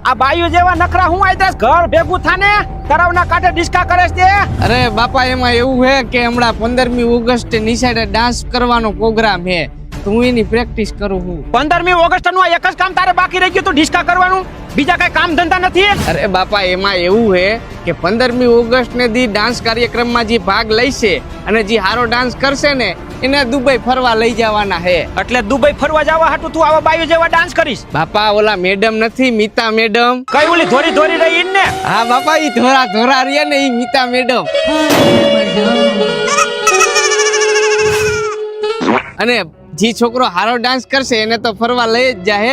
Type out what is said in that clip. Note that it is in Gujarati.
આ બાયુ જેવા નખરા હું આઈ દસ ઘર ભેગું થાને તરાવના કાંઠે ડિસ્કા કરે છે. અરે બાપા એમાં એવું છે કે હમણાં 15મી ઓગસ્ટે નિશાળે ડાન્સ કરવાનો પ્રોગ્રામ છે તો હું એની પ્રેક્ટિસ કરું છું. 15મી ઓગસ્ટ નું એક જ કામ તારે બાકી રહી ગયું તું ડિસ્કા કરવાનું, બીજા કઈ કામ ધંધા નથી? અરે બાપા એમાં એવું છે કે 15મી ઓગસ્ટ ને દી ડાન્સ કાર્યક્રમમાં જે ભાગ લઈશે અને જે સારો ડાન્સ કરશે ને એને દુબઈ ફરવા લઈ જવાના છે. એટલે દુબઈ ફરવા જવા હાટુ તું આવા બાયુ જેવા ડાન્સ કરીશ? બાપા ઓલા મેડમ નથી મિતા મેડમ? કઈ ઓલી ધોરી ધોરી રહી ને? હા બાપા ઈ ધોરા ધોરા રહ્યા ને ઈ મિતા મેડમ. અને જે છોકરો સારો ડાન્સ કરશે એને તો ફરવા લઈ જ જાહે.